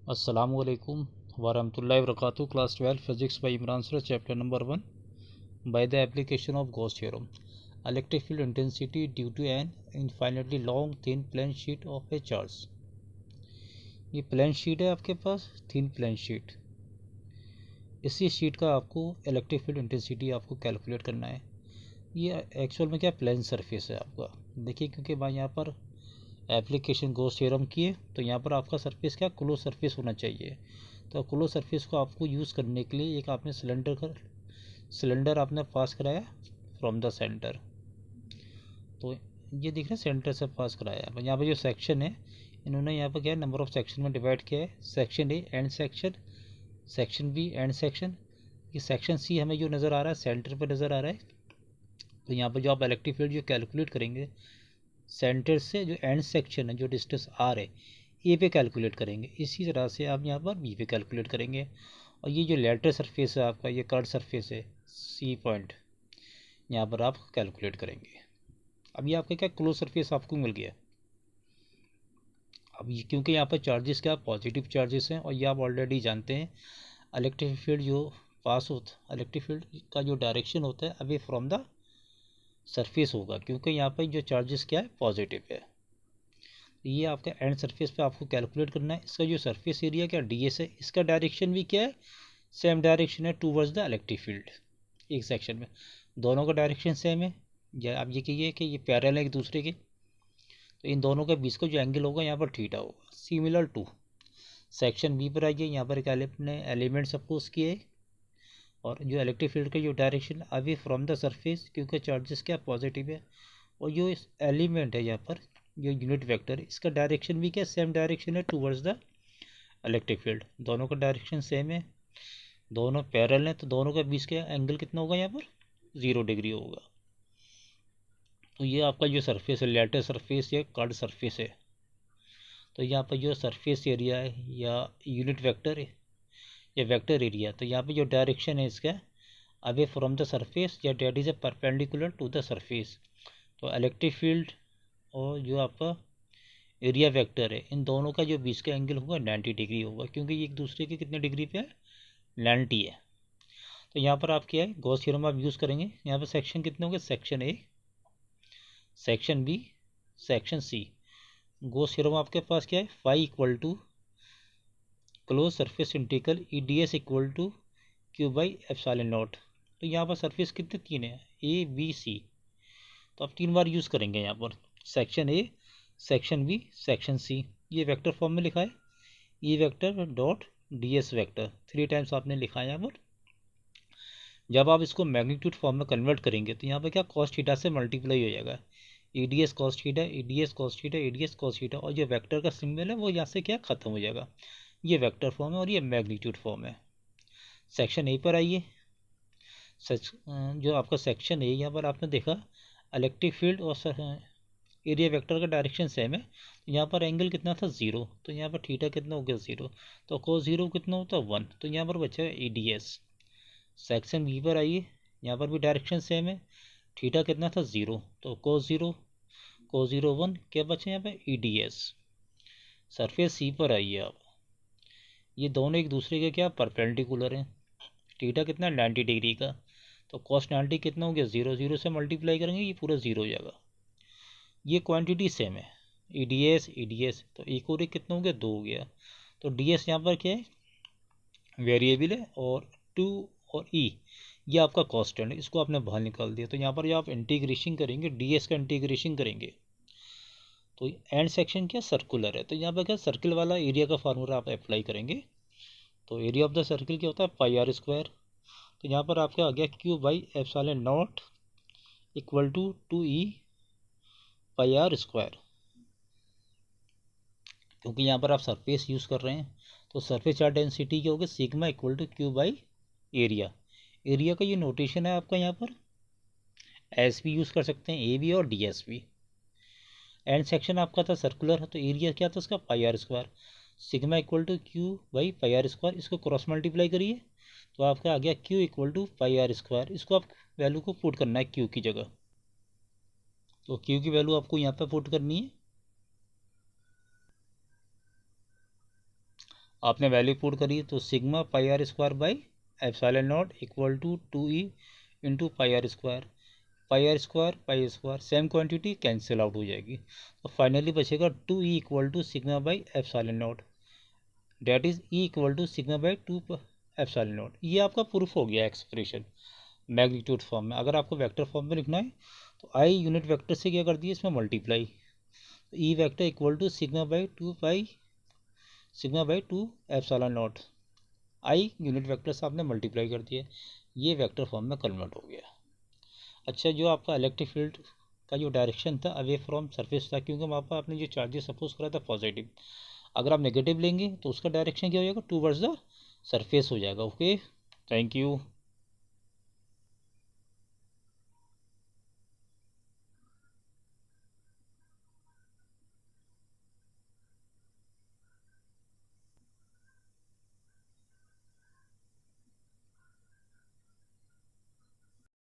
अस्सलामुअलैकुम वरहमतुल्लाहि वबरकातुहू। Class 12 physics by Imran sir, chapter number 1 by the application of Gauss theorem. Electric field intensity due to an infinitely long thin plane sheet of a charge. ये plane sheet है आपके पास, thin plane sheet. इसी sheet का आपको electric field intensity आपको calculate करना है। ये एक्चुअल में क्या प्लेन सरफेस है आपका। देखिए, क्योंकि भाई यहाँ पर एप्लीकेशन गॉस थ्योरम की है तो यहाँ पर आपका सरफेस क्या क्लोज सरफेस होना चाहिए। तो क्लोज सरफेस को आपको यूज़ करने के लिए एक आपने सिलेंडर आपने पास कराया फ्रॉम द सेंटर। तो ये दिख रहा है, सेंटर से पास कराया। अब यहाँ पर जो सेक्शन है, इन्होंने यहाँ पर क्या है, नंबर ऑफ सेक्शन में डिवाइड किया है। Section A and section, section B and section. ये सेक्शन सी हमें जो नज़र आ रहा है सेंटर पर नज़र आ रहा है। तो यहाँ पर जो आप इलेक्ट्रिक फील्ड जो कैलकुलेट करेंगे, सेंटर से जो एंड सेक्शन है, जो डिस्टेंस आर है, ए पे कैलकुलेट करेंगे। इसी तरह से आप यहाँ पर बी पे कैलकुलेट करेंगे। और ये जो लेटर सरफेस है आपका, ये कर्व सरफेस है सी पॉइंट, यहाँ पर आप कैलकुलेट करेंगे। अब ये आपका क्या क्लोज सरफेस आपको मिल गया। अब ये क्योंकि यहाँ पर चार्जेस क्या पॉजिटिव चार्जेस हैं, और ये आप ऑलरेडी जानते हैं इलेक्ट्रिक फील्ड जो पास होता, इलेक्ट्रिक फील्ड का जो डायरेक्शन होता है अवे फ्रॉम द सरफेस होगा, क्योंकि यहाँ पर जो चार्जेस क्या है पॉजिटिव है। ये आपका एंड सरफेस पे आपको कैलकुलेट करना है। इसका जो सरफेस एरिया क्या ds है, इसका डायरेक्शन भी क्या है, सेम डायरेक्शन है टूवर्ड्स द इलेक्ट्रिक फील्ड। एक सेक्शन में दोनों का डायरेक्शन सेम है, या आप ये कहिए कि ये पैरेलल है एक दूसरे के। तो इन दोनों के बीच का जो एंगल होगा यहाँ पर थीटा होगा, सिमिलर टू सेक्शन बी पर आइए। यहाँ पर एक आपने एलिमेंट सपोज किए, और जो इलेक्ट्रिक फील्ड का जो direction away from the surface, क्योंकि चार्जेस क्या पॉजिटिव है, और जो इस एलिमेंट है यहाँ पर जो यूनिट वेक्टर, इसका डायरेक्शन भी क्या सेम डायरेक्शन है टूवर्ड्स द इलेक्ट्रिक फील्ड। दोनों का डायरेक्शन सेम है, दोनों पैरेलल हैं, तो दोनों के बीच का एंगल कितना होगा यहाँ पर 0 डिग्री होगा। तो ये आपका जो सरफेस है लेटर सरफेस या कर्व सरफेस है। तो यहाँ पर जो सरफेस एरिया है या यूनिट वेक्टर है या वेक्टर एरिया, तो यहाँ पे जो डायरेक्शन है इसका अवे फ्रॉम द सरफेस या that is a perpendicular to the surface. तो इलेक्ट्रिक फील्ड और जो आपका एरिया वेक्टर है, इन दोनों का जो बीच का एंगल होगा 90 डिग्री होगा, क्योंकि ये एक दूसरे के कितने डिग्री पे है 90 है। तो यहाँ पर आप क्या है गॉस थ्योरम आप यूज़ करेंगे। यहाँ पर सेक्शन कितने होंगे, section A, section B, section C. Gauss theorem आपके पास क्या है, phi equal to close surface integral E D S equal to Q by epsilon naught. तो यहाँ पर सरफेस कितने तीन है, ए बी सी। तो आप 3 बार यूज़ करेंगे यहाँ पर, section A, section B, section C. ये वेक्टर फॉर्म में लिखा है, E vector dot D S vector 3 times आपने लिखा है यहाँ पर। जब आप इसको मैग्नीट्यूड फॉर्म में कन्वर्ट करेंगे तो यहाँ पर क्या कॉस थीटा से मल्टीप्लाई हो जाएगा, ई डी एस कॉस थीटा, ई डी एस कॉस थीटा, ई डी एस कॉस थीटा, और जो वेक्टर का सिंबल है वो यहाँ से क्या ख़त्म हो जाएगा। ये वेक्टर फॉर्म है और ये मैग्नीट्यूड फॉर्म है। सेक्शन ए पर आइए। जो आपका सेक्शन ए, यहाँ पर आपने देखा इलेक्ट्रिक फील्ड और एरिया वेक्टर का डायरेक्शन सेम है। यहाँ पर एंगल कितना था 0, तो यहाँ पर थीटा कितना हो गया 0, तो cos 0 कितना होता है 1, तो यहाँ पर बचा है EDS। सेक्शन बी पर आइए, यहाँ पर भी डायरेक्शन सेम है, थीटा कितना था 0, तो cos 0 1, क्या बचे यहाँ पे EDS। सरफेस सी पर आइए आप, ये दोनों एक दूसरे के क्या परपेंडिकुलर हैं। थीटा कितना 90 डिग्री का, तो cos 90 कितना हो गया 0, 0 से मल्टीप्लाई करेंगे ये पूरा 0 हो जाएगा। ये क्वांटिटी सेम है, EDS, तो एक और एक कितना हो गया 2 हो गया। तो DS यहाँ पर क्या है वेरिएबल है, और 2 और E ये आपका कांस्टेंट है, इसको आपने बाहर निकाल दिया। तो यहाँ पर जब आप इंटीग्रेशन करेंगे, DS का इंटीग्रेशन करेंगे, तो एंड सेक्शन क्या सर्कुलर है, तो यहाँ पर क्या सर्किल वाला एरिया का फार्मूला आप अप्लाई करेंगे। तो एरिया ऑफ द सर्किल क्या होता है पाई आर स्क्वायर। तो यहाँ पर आपका आ गया Q by epsilon naught equal to 2E pi are square. क्योंकि यहाँ पर आप सरफेस यूज़ कर रहे हैं, तो सरफेस चार्ज डेंसिटी क्या होगी sigma equal to Q by area. Area का ये नोटेशन है आपका, यहाँ पर एस भी यूज़ कर सकते हैं, ए भी और डी एस भी। एंड सेक्शन आपका था सर्कुलर, तो एरिया क्या था उसका pi are square, sigma equal to Q by pi are square. इसको क्रॉस मल्टीप्लाई करिए तो आपका आ गया Q equal to pi are square. इसको आप वैल्यू को पुट करना है क्यू की जगह, तो क्यू की वैल्यू आपको यहाँ पर पुट करनी है। आपने वैल्यू पुट करी तो sigma pi are square by epsilon naught equal to 2e into pi are square, pi square same quantity cancel out हो जाएगी, तो फाइनली बचेगा 2e equal to sigma by epsilon naught, that is e equal to sigma by 2 epsilon naught. ये आपका proof हो गया expression magnitude form में। अगर आपको वेक्टर फॉर्म में लिखना है तो आई यूनिट वेक्टर से क्या कर दिए इसमें मल्टीप्लाई, तो E vector equal to sigma by two epsilon naught, I unit vector से आपने मल्टीप्लाई कर दिया, ये वेक्टर फॉर्म में कन्वर्ट हो गया। अच्छा, जो आपका इलेक्ट्रिक फील्ड का जो डायरेक्शन था अवे फ्रॉम सरफेस था, क्योंकि वहाँ पर आपने जो चार्जेस सपोज करा था पॉजिटिव, अगर आप नेगेटिव लेंगे तो उसका डायरेक्शन क्या हो जाएगा, टूवर्ड्स द सरफेस हो जाएगा। Okay, thank you.